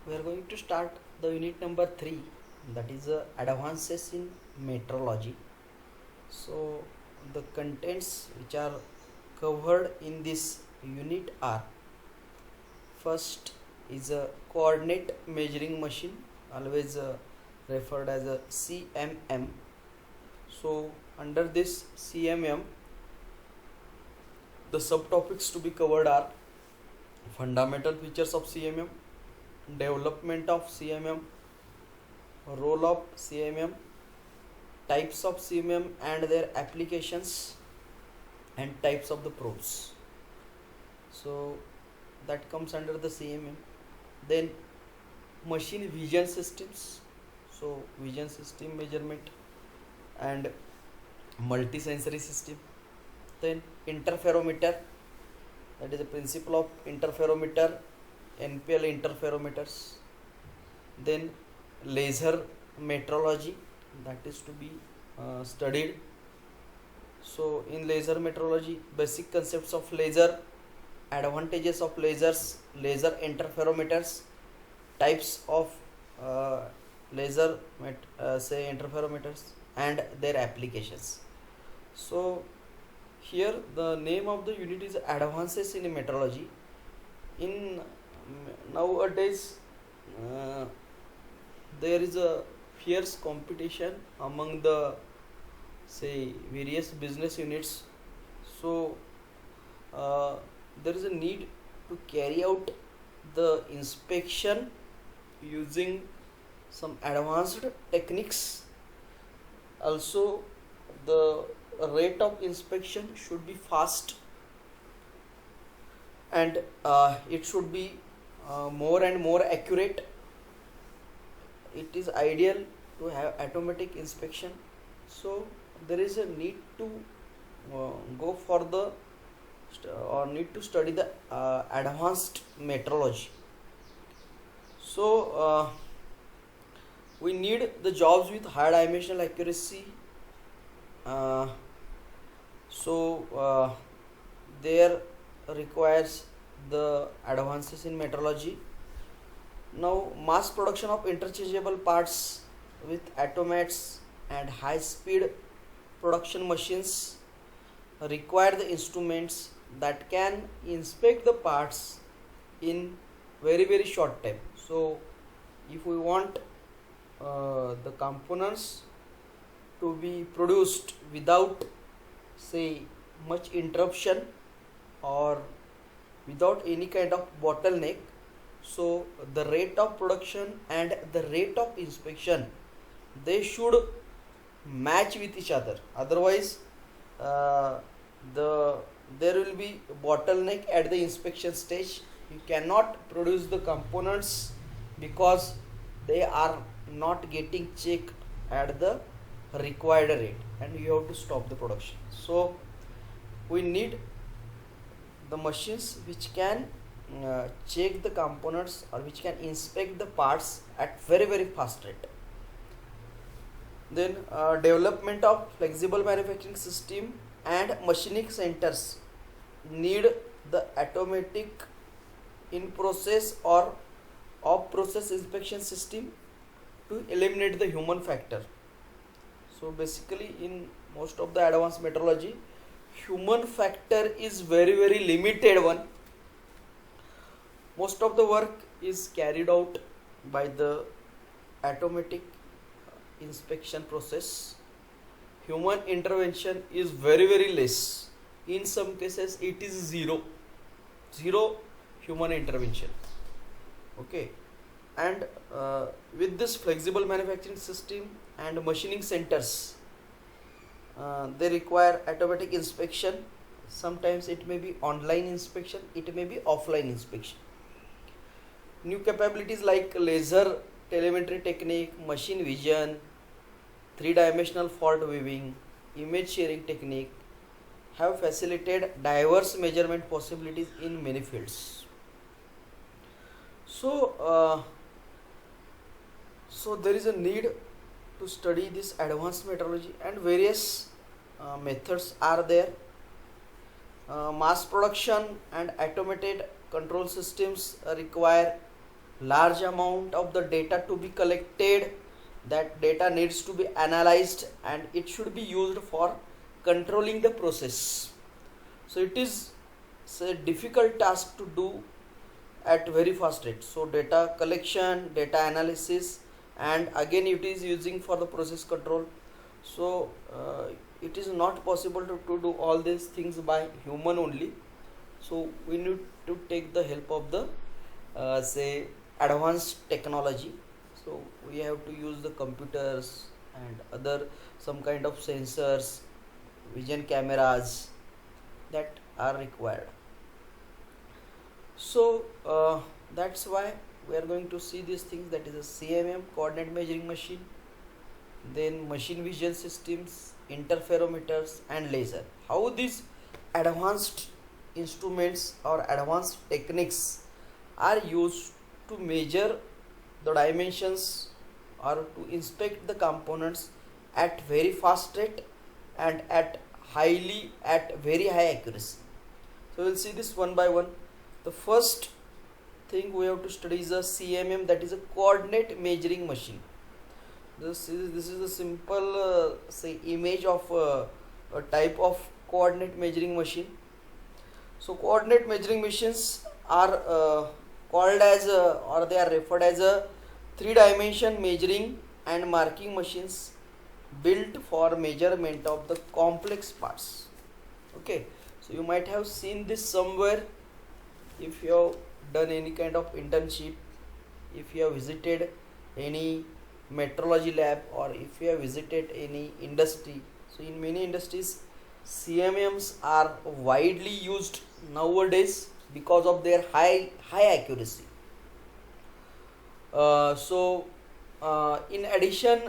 We are going to start the unit number 3, that is advances in metrology. So the contents which are covered in this unit are: first is a coordinate measuring machine, always referred as a CMM. So under this CMM, the subtopics to be covered are fundamental features of CMM, development of CMM, role of CMM, types of CMM and their applications, and types of the probes. So that comes under the CMM. Then machine vision systems, so vision system measurement and multisensory system. Then interferometer, that is the principle of interferometer, NPL interferometers. Then laser metrology, that is to be studied. So in laser metrology, basic concepts of laser, advantages of lasers, laser interferometers, types of laser interferometers and their applications. So here the name of the unit is advances in metrology. In nowadays there is a fierce competition among the various business units. So there is a need to carry out the inspection using some advanced techniques. Also the rate of inspection should be fast, and it should be more and more accurate. It is ideal to have automatic inspection. So there is a need to go for the or need to study the advanced metrology. So we need the jobs with high dimensional accuracy. There requires the advances in metrology. Now mass production of interchangeable parts with automats and high speed production machines require the instruments that can inspect the parts in very short time. So if we want the components to be produced without much interruption or without any kind of bottleneck, so the rate of production and the rate of inspection, they should match with each other. Otherwise there will be bottleneck at the inspection stage. You cannot produce the components because they are not getting checked at the required rate, and you have to stop the production. So we need the machines which can check the components or which can inspect the parts at very fast rate. Then development of flexible manufacturing system and machining centers need the automatic in process or off process inspection system to eliminate the human factor. So basically in most of the advanced metrology, human factor is very limited one. Most of the work is carried out by the automatic inspection process. Human intervention is very less. In some cases it is zero human intervention. Okay, and with this flexible manufacturing system and machining centers, they require automatic inspection. Sometimes it may be online inspection, it may be offline inspection. New capabilities like laser telemetry technique, machine vision, three-dimensional fault weaving, image sharing technique have facilitated diverse measurement possibilities in many fields. So there is a need to study this advanced metrology, and various methods are there. Mass production and automated control systems require large amount of the data to be collected. That data needs to be analyzed and it should be used for controlling the process. So it is a difficult task to do at very fast rate. So data collection, data analysis, and again it is using for the process control. So it is not possible to do all these things by human only. So we need to take the help of the say advanced technology. So we have to use the computers and other some kind of sensors, vision cameras that are required. So that's why we are going to see these things, that is a CMM, coordinate measuring machine, then machine vision systems, interferometers and laser. How these advanced instruments or advanced techniques are used to measure the dimensions or to inspect the components at very fast rate and at very high accuracy. So we'll see this one by one. The first thing we have to study is a CMM, that is a coordinate measuring machine. This is a simple say image of a type of coordinate measuring machine. So coordinate measuring machines are called as or they are referred as a three-dimension measuring and marking machines built for measurement of the complex parts. Okay, so you might have seen this somewhere if you have done any kind of internship, if you have visited any metrology lab, or if you have visited any industry. So in many industries CMMs are widely used nowadays because of their high accuracy. In addition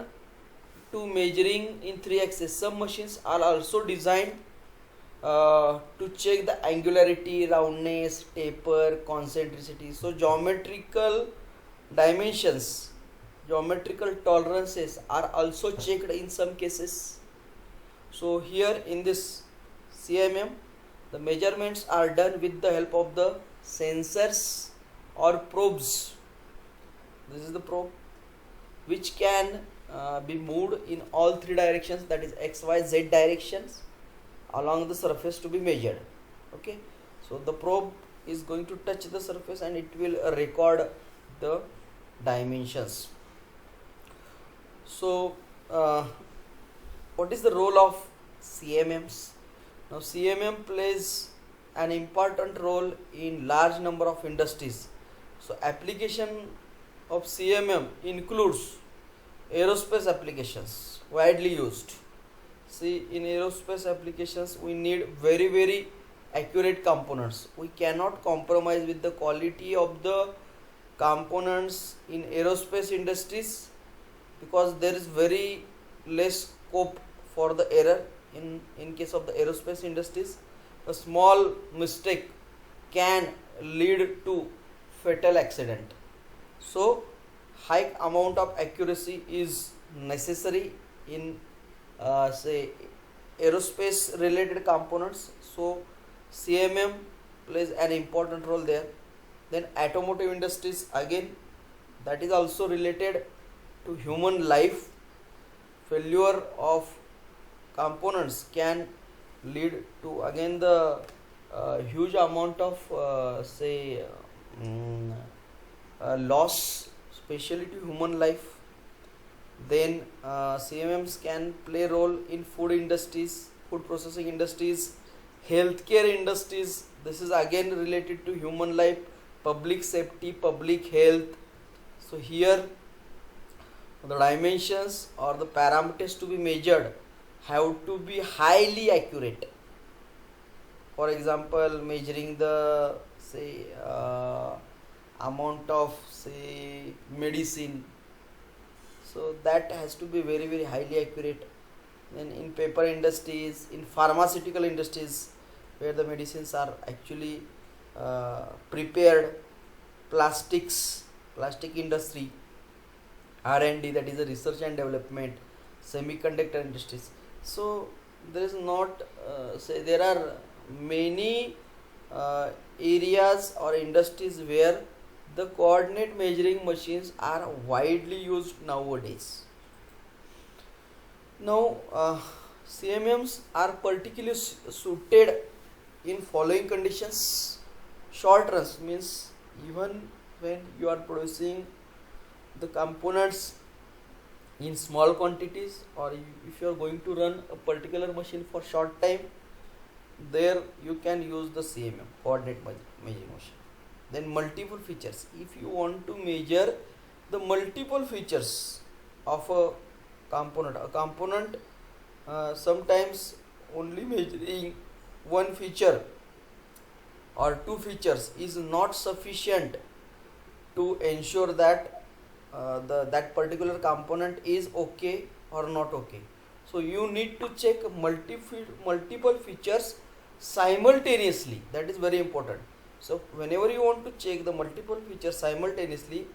to measuring in 3 axis, some machines are also designed to check the angularity, roundness, taper, concentricity. So geometrical dimensions, geometrical tolerances are also checked in some cases. So here in this CMM, the measurements are done with the help of the sensors or probes. This is the probe which can be moved in all 3 directions, that is X, Y, Z directions along the surface to be measured. Okay, so the probe is going to touch the surface and it will record the dimensions. So what is the role of CMMs? Now CMM plays an important role in large number of industries. So application of CMM includes aerospace applications, widely used. See, in aerospace applications we need very accurate components. We cannot compromise with the quality of the components in aerospace industries because there is very less scope for the error. In case of the aerospace industries, a small mistake can lead to fatal accident. So high amount of accuracy is necessary in say aerospace related components. So CMM plays an important role there. Then automotive industries, again that is also related to human life. Failure of components can lead to again the huge amount of loss, especially to human life. Then CMMs can play role in food industries, food processing industries, healthcare industries. This is again related to human life, public safety, public health. So here the dimensions or the parameters to be measured have to be highly accurate. For example, measuring the amount of medicine, so that has to be very highly accurate. Then in paper industries, in pharmaceutical industries where the medicines are actually prepared, plastic industry, R&D, that is the research and development, semiconductor industries. So there is not there are many areas or industries where the coordinate measuring machines are widely used nowadays. Now, CMMs are particularly suited in following conditions. Short runs means even when you are producing the components in small quantities, or if you are going to run a particular machine for short time, there you can use the CMM, coordinate measuring machine. Then multiple features, if you want to measure the multiple features of a component sometimes only measuring one feature or two features is not sufficient to ensure that that particular component is okay or not okay. So you need to check multiple features simultaneously. That is very important. So whenever you want to check the multiple features simultaneously,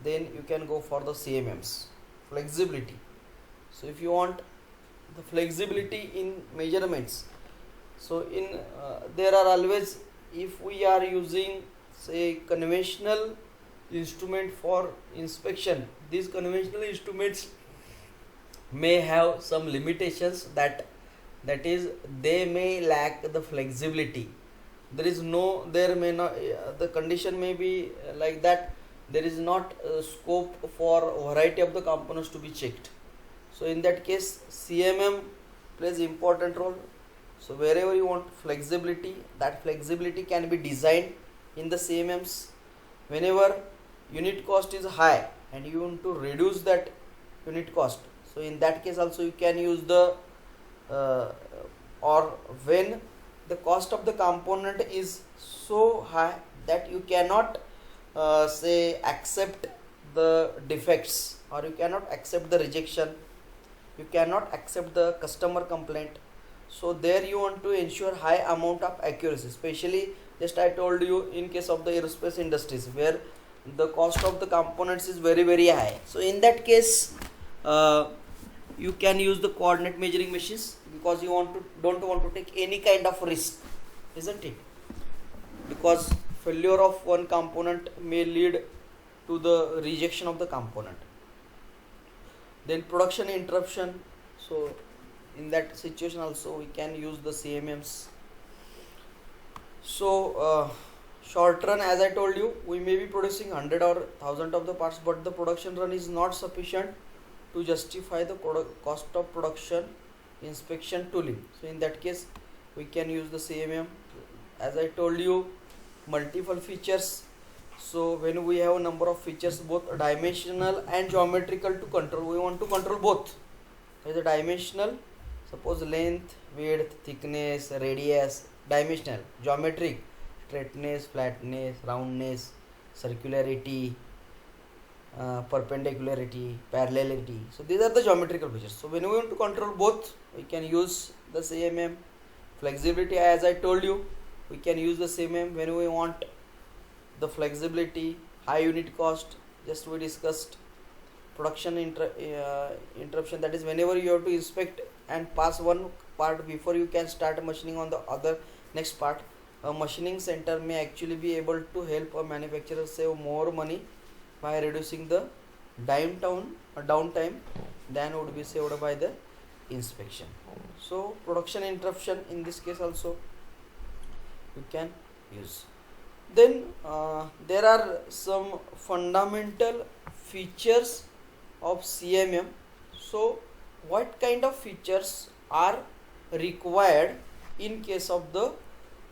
then you can go for the CMMs. Flexibility. So if you want the flexibility in measurements, so in there are always, if we are using say conventional instrument for inspection, these conventional instruments may have some limitations, that is they may lack the flexibility. There may not, the condition may be like that, there is not scope for variety of the components to be checked. So in that case CMM plays important role. So wherever you want flexibility, that flexibility can be designed in the CMMs. Whenever unit cost is high and you want to reduce that unit cost, so in that case also you can use the or when the cost of the component is so high that you cannot say accept the defects, or you cannot accept the rejection, you cannot accept the customer complaint. So there you want to ensure high amount of accuracy, especially just I told you in case of the aerospace industries where the cost of the components is very high. So in that case you can use the coordinate measuring machines, because you don't want to take any kind of risk, isn't it? Because failure of one component may lead to the rejection of the component. Then production interruption, so in that situation also we can use the CMMs. So short run, as I told you, we may be producing 100 or 1000 of the parts, but the production run is not sufficient to justify the cost of production inspection tooling. So in that case we can use the CMM. As I told you, multiple features. So when we have a number of features, both dimensional and geometrical to control, we want to control both. There is a dimensional, suppose length, width, thickness, radius. Dimensional, geometric, straightness, flatness, roundness, circularity, perpendicularity, parallelity. So these are the geometrical features. So when we want to control both, we can use the CMM. Flexibility, as I told you, we can use the CMM when we want the flexibility. High unit cost, just we discussed. Production interruption, that is whenever you have to inspect and pass one part before you can start machining on the other next part. A machining center may actually be able to help a manufacturer save more money by reducing the downtime than would be saved by the inspection. So production interruption in this case also you can use. Then there are some fundamental features of CMM. So what kind of features are required in case of the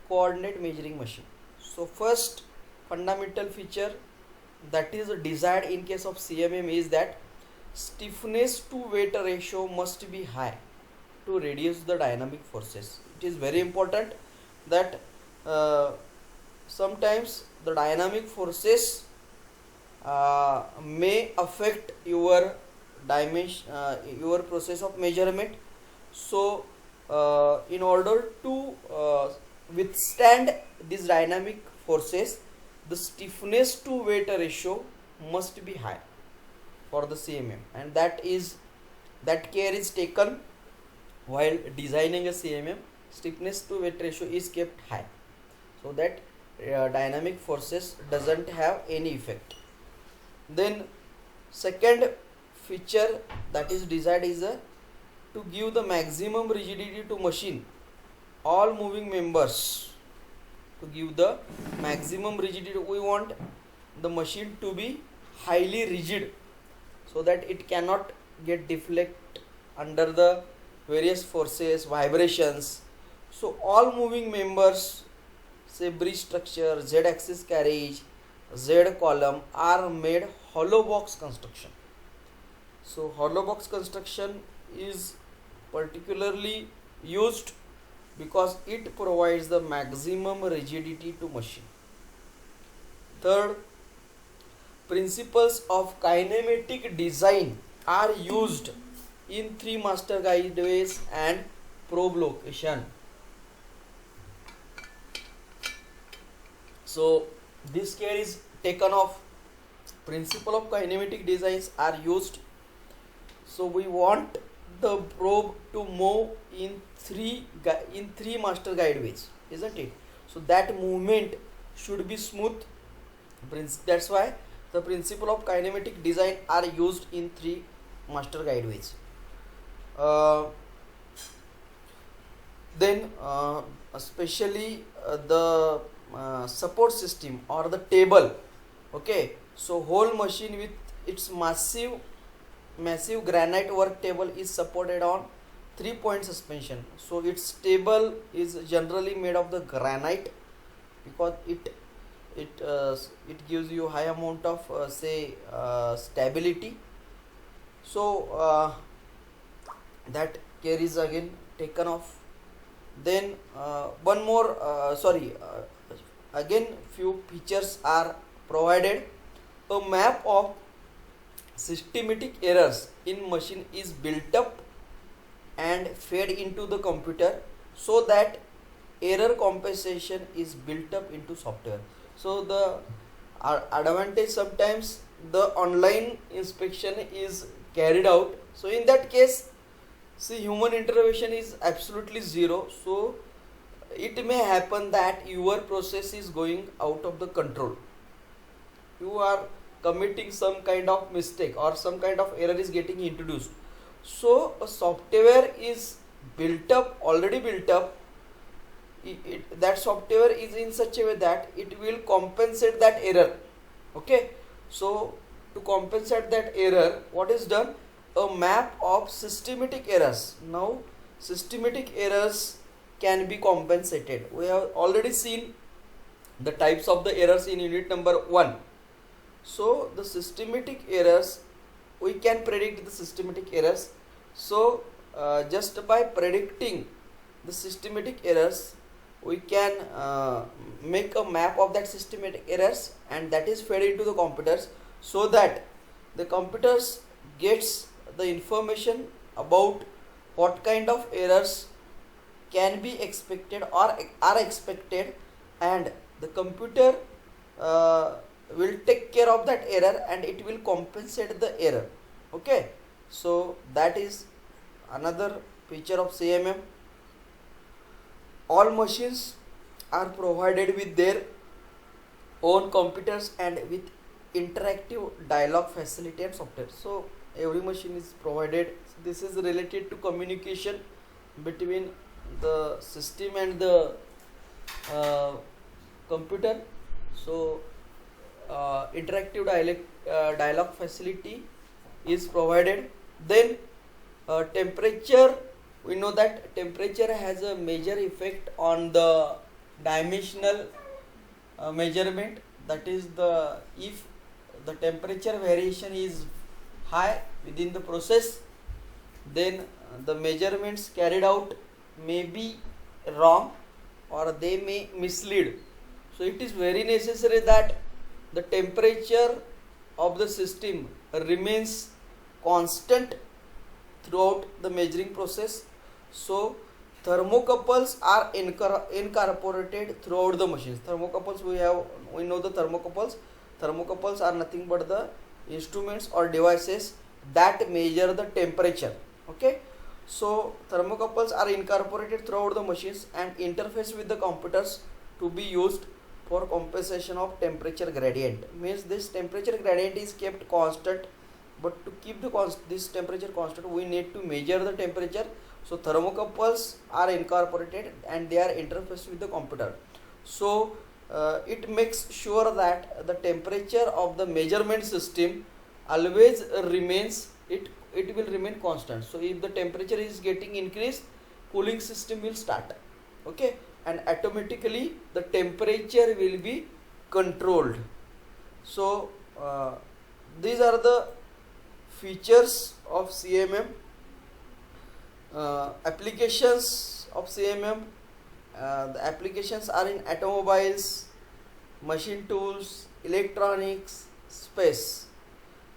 coordinate measuring machine? So first fundamental feature that is desired in case of CMM is that stiffness to weight ratio must be high to reduce the dynamic forces. It is very important that sometimes the dynamic forces may affect your dimension, your process of measurement. So in order to withstand these dynamic forces, the stiffness to weight ratio must be high for the CMM, and that care is taken while designing a CMM. Stiffness to weight ratio is kept high so that dynamic forces doesn't have any effect. Then second feature that is desired is to give the maximum rigidity to machine all moving members. To give the maximum rigidity, we want the machine to be highly rigid so that it cannot get deflect under the various forces, vibrations. So all moving members, say bridge structure, z axis carriage, z column, are made hollow box construction. So hollow box construction is particularly used because it provides the maximum rigidity to machine. Third, principles of kinematic design are used in 3 master guideways and probe location. So this care is taken of principle of kinematic designs are used. So we want the probe to move in three master guideways, isn't it? So that movement should be smooth. That's why the principle of kinematic design are used in 3 master guideways. Then especially the support system or the table. Okay, so whole machine with its massive granite work table is supported on 3-point suspension. So its table is generally made of the granite because it gives you high amount of stability. So that care is again taken off. Then one more again few features are provided. A map of systematic errors in machine is built up and fed into the computer so that error compensation is built up into software. So the advantage, sometimes the online inspection is carried out, so in that case, see, human intervention is absolutely zero. So it may happen that your process is going out of the control, you are committing some kind of mistake or some kind of error is getting introduced. So a software is already built up. That software is in such a way that it will compensate that error. Okay, so to compensate that error, what is done? A map of systematic errors. Now systematic errors can be compensated. We have already seen the types of the errors in unit number 1. So the systematic errors, we can predict the systematic errors. So just by predicting the systematic errors, we can make a map of that systematic errors, and that is fed into the computers so that the computers gets the information about what kind of errors can be expected or are expected, and the computer will take care of that error and it will compensate the error. Okay, so that is another feature of CMM. All machines are provided with their own computers and with interactive dialogue facility and software. So every machine is provided. This is related to communication between the system and the computer. So interactive dialogue facility is provided. Then temperature, we know that temperature has a major effect on the dimensional measurement. That is, if the temperature variation is high within the process, then the measurements carried out may be wrong or they may mislead. So it is very necessary that the temperature of the system remains constant throughout the measuring process. So thermocouples are incorporated throughout the machines. Thermocouples, we know the thermocouples. Thermocouples are nothing but the instruments or devices that measure the temperature. Okay, so thermocouples are incorporated throughout the machines and interface with the computers to be used for compensation of temperature gradient. Means this temperature gradient is kept constant, but to keep this temperature constant, we need to measure the temperature. So thermocouples are incorporated and they are interfaced with the computer. So it makes sure that the temperature of the measurement system always remains, it will remain constant. So if the temperature is getting increased, cooling system will start, okay, and automatically the temperature will be controlled. So these are the features of CMM. Applications of CMM, the applications are in automobiles, machine tools, electronics, space.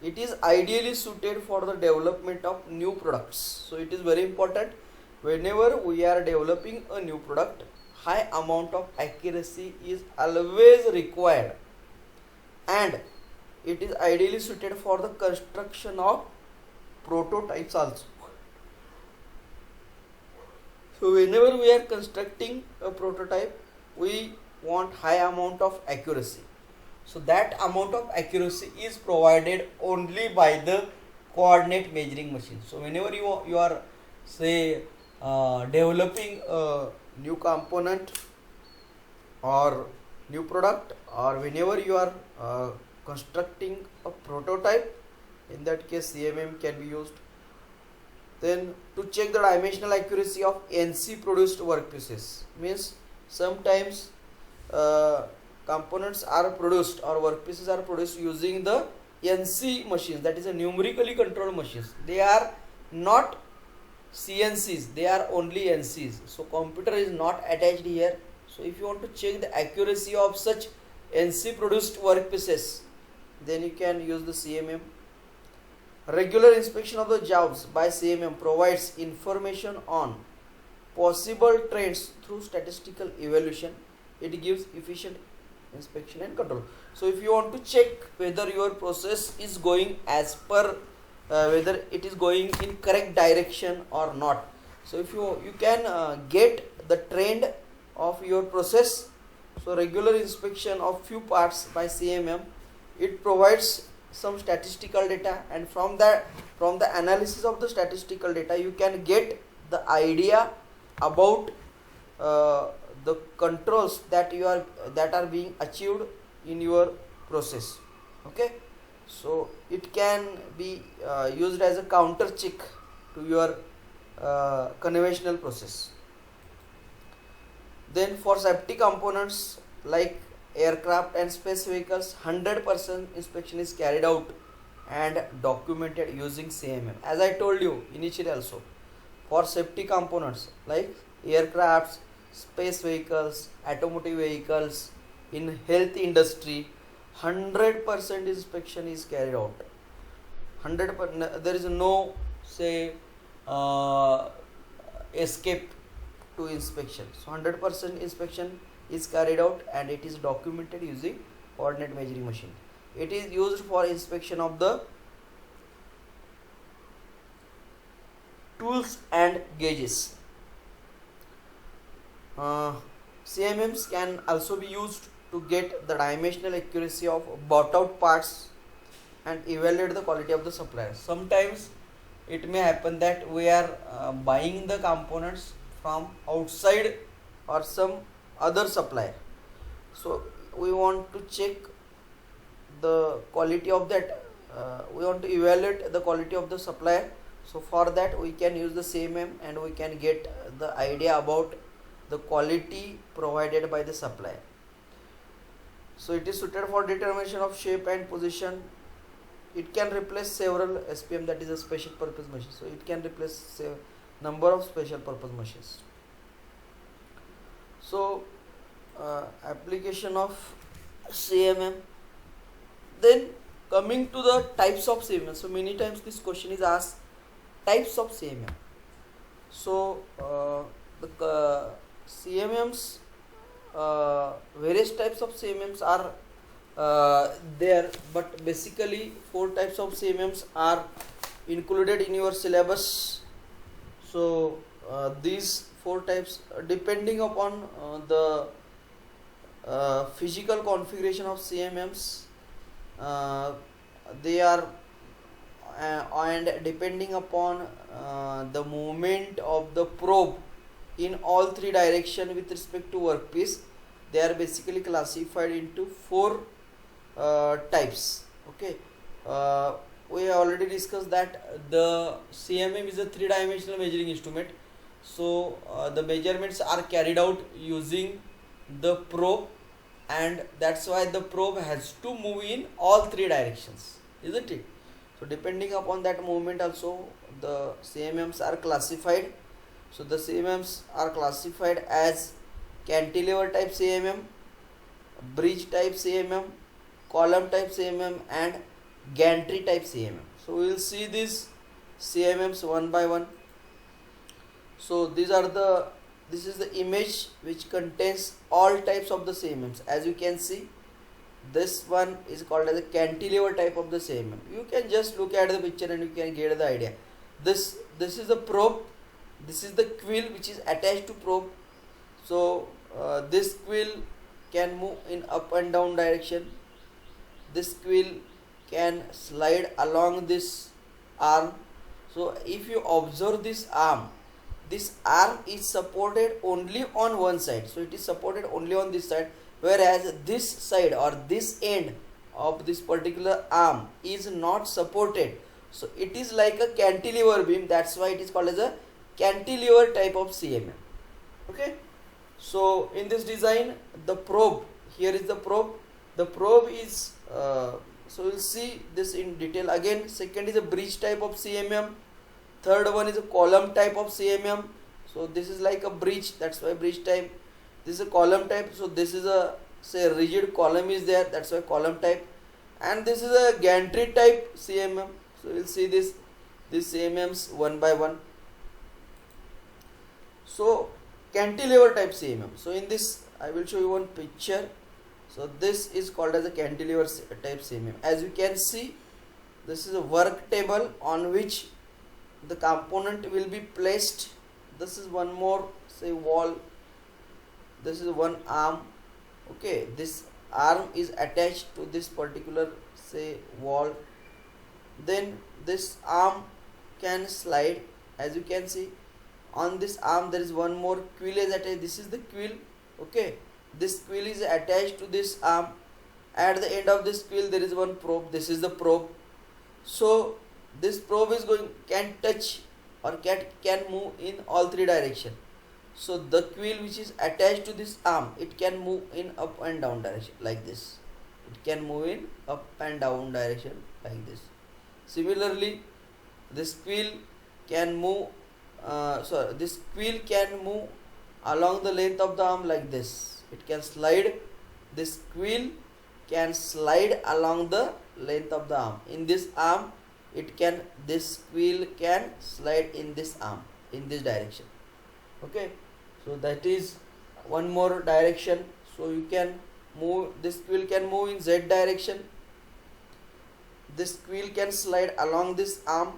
It is ideally suited for the development of new products. So it is very important, whenever we are developing a new product, high amount of accuracy is always required, and it is ideally suited for the construction of prototypes also. So whenever we are constructing a prototype, we want high amount of accuracy. So that amount of accuracy is provided only by the coordinate measuring machine. So whenever you are say developing a new component or new product, or whenever you are constructing a prototype, in that case CMM can be used. Then to check the dimensional accuracy of NC produced workpieces, means sometimes components are produced or workpieces are produced using the NC machines, that is a numerically controlled machines. They are not CNCs, they are only NCs. So computer is not attached here. So if you want to check the accuracy of such NC produced workpieces, then you can use the CMM. Regular inspection of the jobs by CMM provides information on possible trends through statistical evaluation. It gives efficient inspection and control. So if you want to check whether your process is going as per whether it is going in correct direction or not, so if you can get the trend of your process. So regular inspection of few parts by CMM, it provides some statistical data, and from the analysis of the statistical data, you can get the idea about the controls that are being achieved in your process. Okay, so it can be used as a counter check to your conventional process. Then for safety components like aircraft and space vehicles, 100% inspection is carried out and documented using CMM. As I told you initially also, for safety components like aircrafts, space vehicles, automotive vehicles, in health industry, 100% inspection is carried out. 100%, there is no say escape to inspection. So 100% inspection is carried out and it is documented using coordinate measuring machine. It is used for inspection of the tools and gauges. CMMs can also be used to get the dimensional accuracy of bought out parts and evaluate the quality of the supplier. Sometimes it may happen that we are buying the components from outside or some other supplier. So we want to check the quality of that, we want to evaluate the quality of the supplier. So for that we can use the CMM and we can get the idea about the quality provided by the supplier. So it is suited for determination of shape and position. It can replace several SPM, that is a special purpose machine. So it can replace number of special purpose machines. So application of CMM. Then coming to the types of CMM. So many times this question is asked, types of CMM. So the CMMs, various types of CMMs are there, but basically 4 types of CMMs are included in your syllabus. So these 4 types, depending upon the physical configuration of CMMs. uh, they are and depending upon the movement of the probe in all three direction with respect to workpiece, they are basically classified into four types. Okay, uh, we have already discussed that the CMM is a three-dimensional measuring instrument. So the measurements are carried out using the probe, and that's why the probe has to move in all three directions, isn't it? So depending upon that movement also, the CMMs are classified. So the CMMs are classified as cantilever type CMM, bridge type CMM, column type CMM, and gantry type CMM. So we will see these CMMs one by one. So this is the image which contains all types of the CMMs. As you can see, this one is called as a cantilever type of the CMM. You can just look at the picture and you can get the idea. This is the probe. This is the quill which is attached to probe. So this quill can move in up and down direction. This quill can slide along this arm. So if you observe this arm is supported only on one side. So it is supported only on this side, whereas this side or this end of this particular arm is not supported. So it is like a cantilever beam. That's why it is called as a cantilever type of CMM. Okay, so in this design, the probe, here is the probe. The probe is so we'll see this in detail again. Second is a bridge type of CMM. Third one is a column type of CMM. So this is like a bridge, that's why bridge type. This is a column type, so this is a, say, rigid column is there, that's why column type. And this is a gantry type CMM. So we'll see these CMMs one by one. So cantilever type CMM. So in this I will show you one picture. So this is called as a cantilever type CMM. As you can see, this is a work table on which the component will be placed. This is one more, say, wall. This is one arm. Okay, this arm is attached to this particular, say, wall. Then this arm can slide. As you can see, on this arm there is one more quill is attached. This is the quill. Okay, this quill is attached to this arm. At the end of this quill there is one probe. This is the probe. So this probe is can touch or can move in all three direction. So the quill which is attached to this arm, it can move in up and down direction like this. It can move in up and down direction like this. Similarly, this quill can move this quill can move along the length of the arm like this. It can slide. This quill can slide along the length of the arm. In this arm, this quill can slide in this arm, in this direction. Okay, so that is one more direction. So you can move, this quill can move in Z direction. This quill can slide along this arm,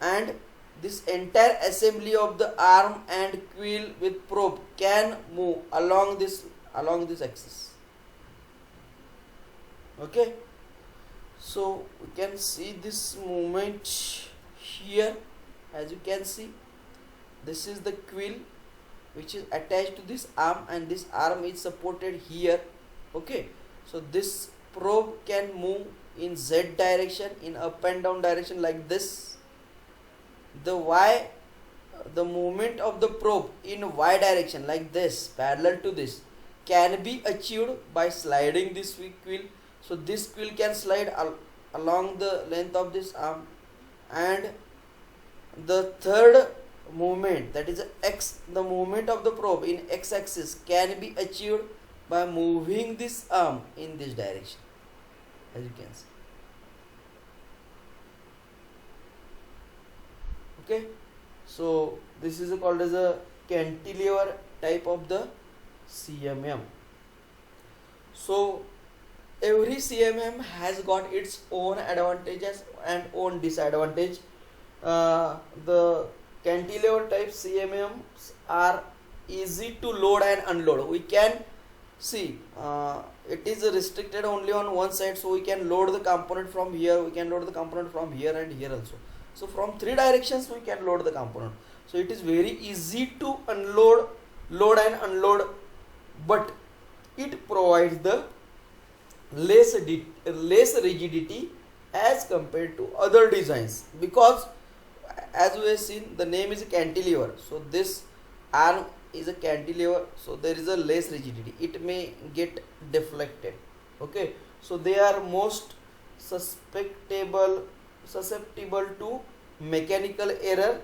and this entire assembly of the arm and quill with probe can move along this axis. Okay, so we can see this movement here. As you can see, this is the quill which is attached to this arm, and this arm is supported here. Okay, so this probe can move in Z direction, in up and down direction like this. The movement of the probe in Y direction like this, parallel to this, can be achieved by sliding this quill. So this quill can slide along the length of this arm, and the third movement, that is the movement of the probe in X axis, can be achieved by moving this arm in this direction, as you can see. Okay, so this is called as a cantilever type of the CMM. So every CMM has got its own advantages and own disadvantage. The cantilever type CMMs are easy to load and unload. We can see, it is restricted only on one side, so we can load the component from here, we can load the component from here and here also. So from three directions we can load the component. So it is very easy to unload, load and unload, but it provides the less rigidity as compared to other designs, because as we have seen, the name is cantilever, so this arm is a cantilever, so there is a less rigidity, it may get deflected. Okay, so they are most susceptible to mechanical error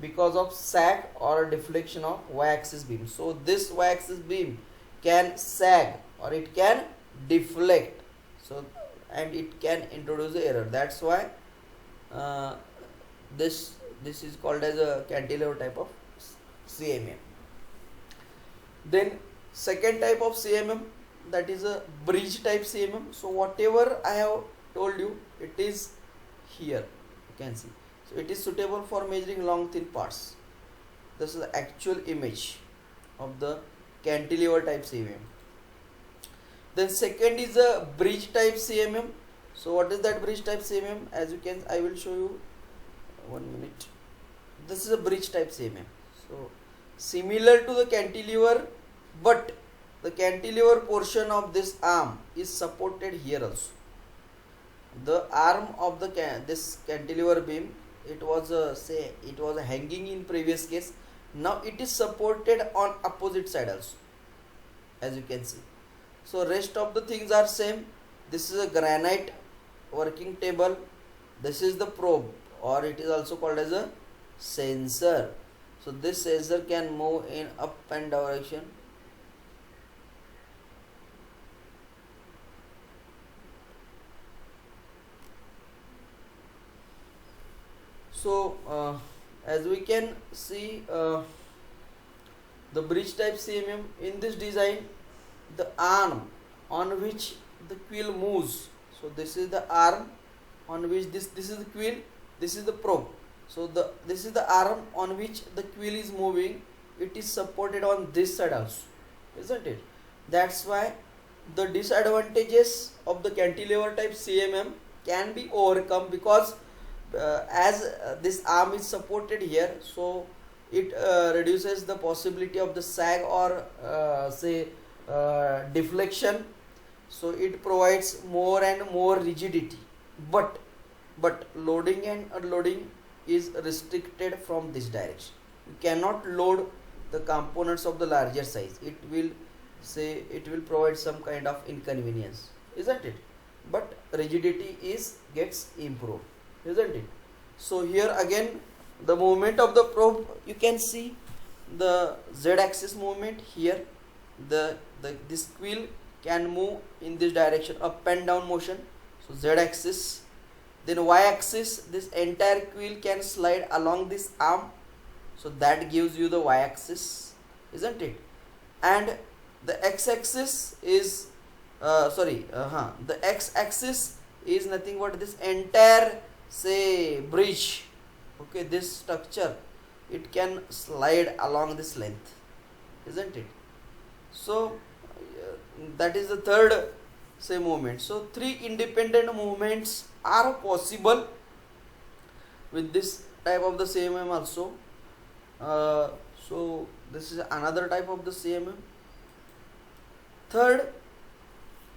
because of sag or deflection of y-axis beam. So this y-axis beam can sag or it can deflect, so and it can introduce the error. That's why uh, this is called as a cantilever type of CMM. Then second type of CMM, that is a bridge type CMM. So whatever I have told you, it is here, you can see. So it is suitable for measuring long thin parts. This is the actual image of the cantilever type CMM. Then second is a bridge type CMM. So what is that bridge type CMM? As you can, I will show you, 1 minute. This is a bridge type CMM. So similar to the cantilever, but the cantilever portion of this arm is supported here also. The arm of the this cantilever beam, it was it was hanging in previous case. Now it is supported on opposite side also, as you can see. So rest of the things are same. This is a granite working table. This is the probe, or it is also called as a sensor. So this sensor can move in up and down direction. So as we can see, the bridge type CMM, in this design, the arm on which the quill moves, so this is the arm on which this is the quill, this is the probe. So this is the arm on which the quill is moving, it is supported on this side also, isn't it? That's why the disadvantages of the cantilever type CMM can be overcome, because as this arm is supported here, so it reduces the possibility of the sag or deflection. So it provides more and more rigidity, but loading and unloading is restricted from this direction. You cannot load the components of the larger size, it will provide some kind of inconvenience, isn't it? But rigidity gets improved, isn't it? So here again, the movement of the probe, you can see the z-axis movement here. This quill can move in this direction, up and down motion, so z-axis. Then y-axis, this entire quill can slide along this arm, so that gives you the y-axis, isn't it? And the x-axis is the x-axis is nothing but this entire bridge. Okay, this structure, it can slide along this length, isn't it? So that is the third movement. So three independent movements are possible with this type of the CMM also. So this is another type of the CMM. Third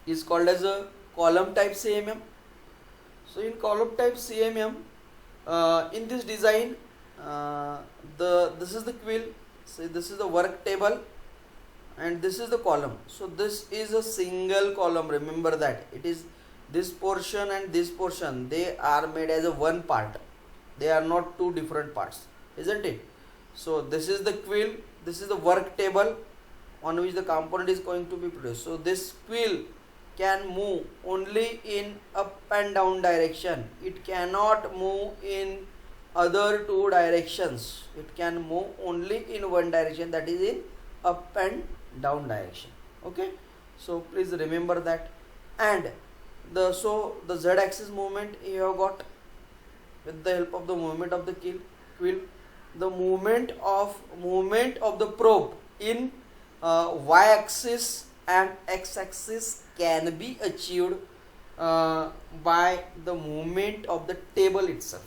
is called as a column type CMM. So in column type CMM, in this design, this is the quill, so this is the work table, and this is the column. So this is a single column, remember that. It is this portion and this portion, they are made as a one part, they are not two different parts, isn't it? So this is the quill, this is the work table on which the component is going to be produced. So this quill can move only in up and down direction, it cannot move in other two directions, it can move only in one direction, that is in up and down direction. Okay, so please remember that. And the z-axis movement you have got with the help of the movement of the quill. The movement of the probe in y-axis and x-axis can be achieved by the movement of the table itself.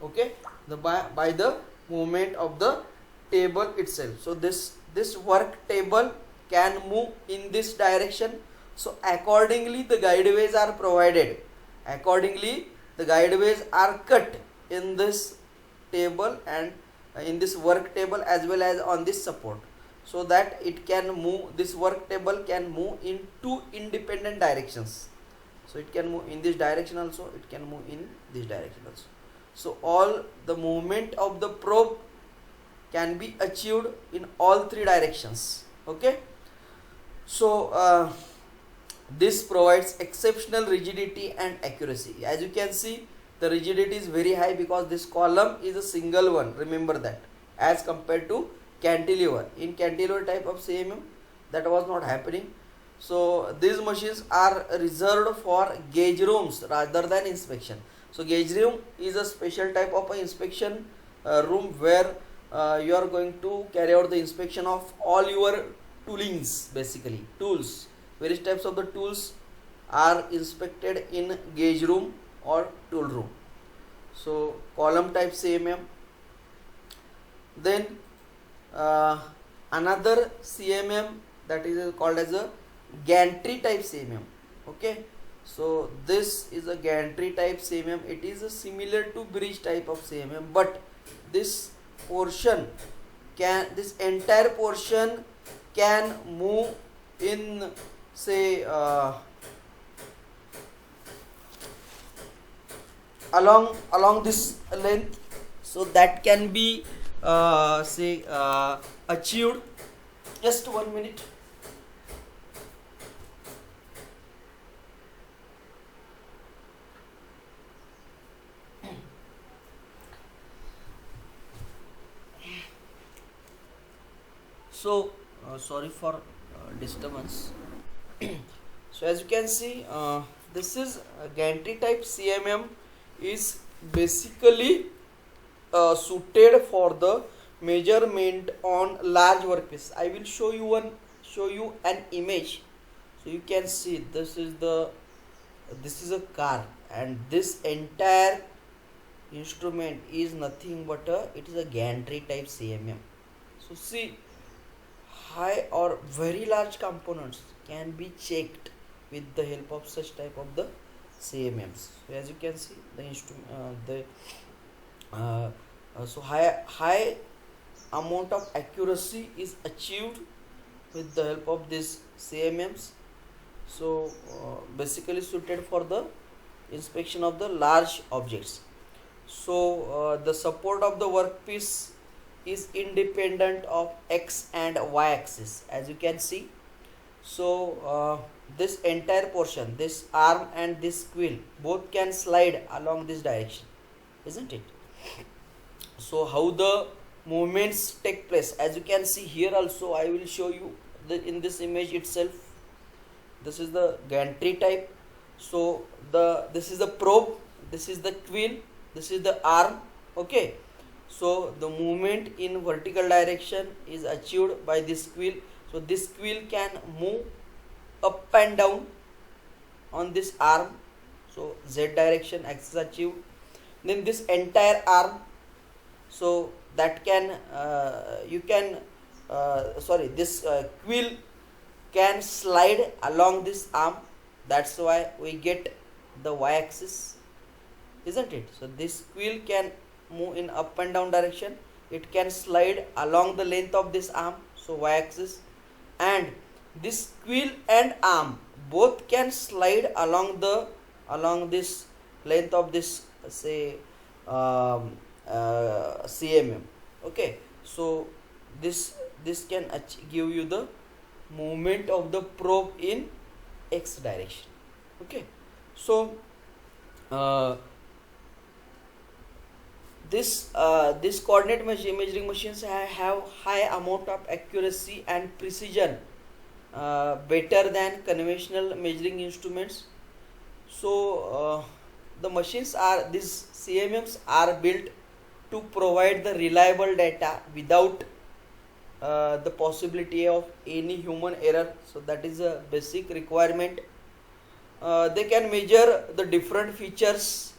Okay, by the movement of the table itself. So this work table can move in this direction. So accordingly the guideways are provided, accordingly the guideways are cut in this table and in this work table as well as on this support, so that it can move, this work table can move in two independent directions. So it can move in this direction also, it can move in this direction also. So all the movement of the probe can be achieved in all three directions. Okay, so this provides exceptional rigidity and accuracy. As you can see, the rigidity is very high because this column is a single one, remember that, as compared to cantilever. In cantilever type of CMM that was not happening. So these machines are reserved for gauge rooms rather than inspection. So gauge room is a special type of inspection room where you are going to carry out the inspection of all your toolings, basically tools. Various types of the tools are inspected in gauge room or tool room. So column type CMM. Then another CMM, that is called as a gantry type CMM. Okay, so this is a gantry type CMM. It is similar to bridge type of CMM, but this entire portion can move in, say, along this length. So that can be achieved. Just 1 minute. So sorry for disturbance. So as you can see, this is gantry type CMM is basically suited for the measurement on large workpiece. I will show you an image, so you can see this is a car, and this entire instrument is nothing but it is a gantry type CMM. So see, high or very large components can be checked with the help of such type of the CMMs. So as you can see, the instrument so high amount of accuracy is achieved with the help of these CMMs. So basically suited for the inspection of the large objects. So the support of the workpiece is independent of x and y axis, as you can see. So this entire portion, this arm and this quill, both can slide along this direction, isn't it? So how the movements take place, as you can see here also, I will show you in this image itself. This is the gantry type. So this is the probe, this is the quill, this is the arm. Okay, so the movement in vertical direction is achieved by this quill. So this quill can move up and down on this arm. So Z direction axis achieved. Then this entire arm, so that can this quill can slide along this arm. That's why we get the y axis, isn't it? So this quill can move in up and down direction. It can slide along the length of this arm, so y axis, and this quill and arm both can slide along this length of this, say, CMM. Okay, so this can give you the movement of the probe in x direction. Okay, so this coordinate measuring machines have high amount of accuracy and precision, better than conventional measuring instruments. So the machines are, these CMMs are built to provide the reliable data without the possibility of any human error, so that is a basic requirement. They can measure the different features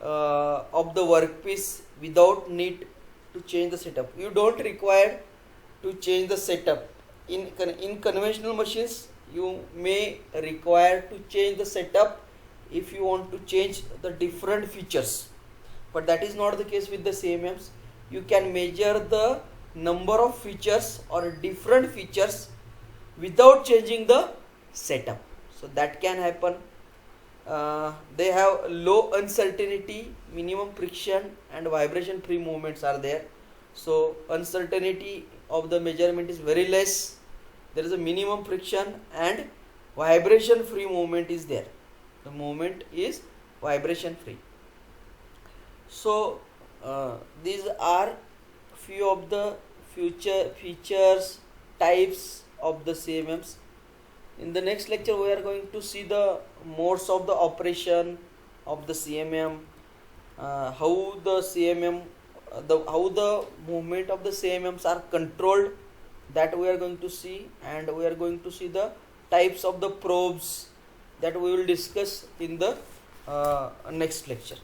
of the workpiece without need to change the setup. You don't require to change the setup. In conventional machines you may require to change the setup if you want to change the different features, but that is not the case with the CMMs. You can measure the number of features or different features without changing the setup, so that can happen. They have low uncertainty, minimum friction, and vibration free movements are there. So uncertainty of the measurement is very less, there is a minimum friction, and vibration free movement is there. The movement is vibration free. So these are few of the future features, types of the CMMs. In the next lecture we are going to see the modes of the operation of the CMM, how the CMM, how the movement of the CMMs are controlled, that we are going to see, and we are going to see the types of the probes that we will discuss in the next lecture.